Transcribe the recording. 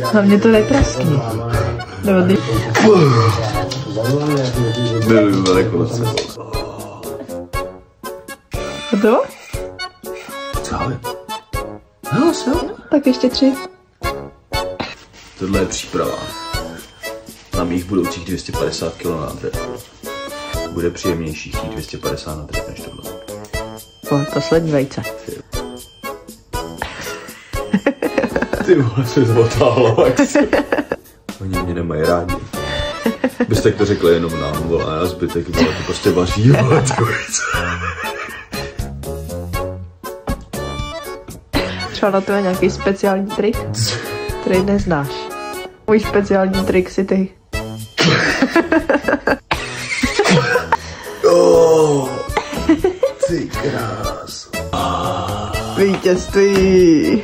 Hlavně to nepraskne. Miluju velikonoce. Hotovo? Právě. No, Tak ještě 3. Tohle je příprava na mých budoucích 250 kg na dřep. Bude příjemnější chtít 250 na dřep než tohle. Poslední vejce. Ty vole, se zmotáhlo, Oni mě nemají rádi. Byste to řekli jenom nám, vole, a zbytek, vole, to prostě vaří, vole, ty vejce. Třeba na to je nějaký speciální trik, který neznáš. Můj speciální trik si ty. Oh, ty krás. Vítězství.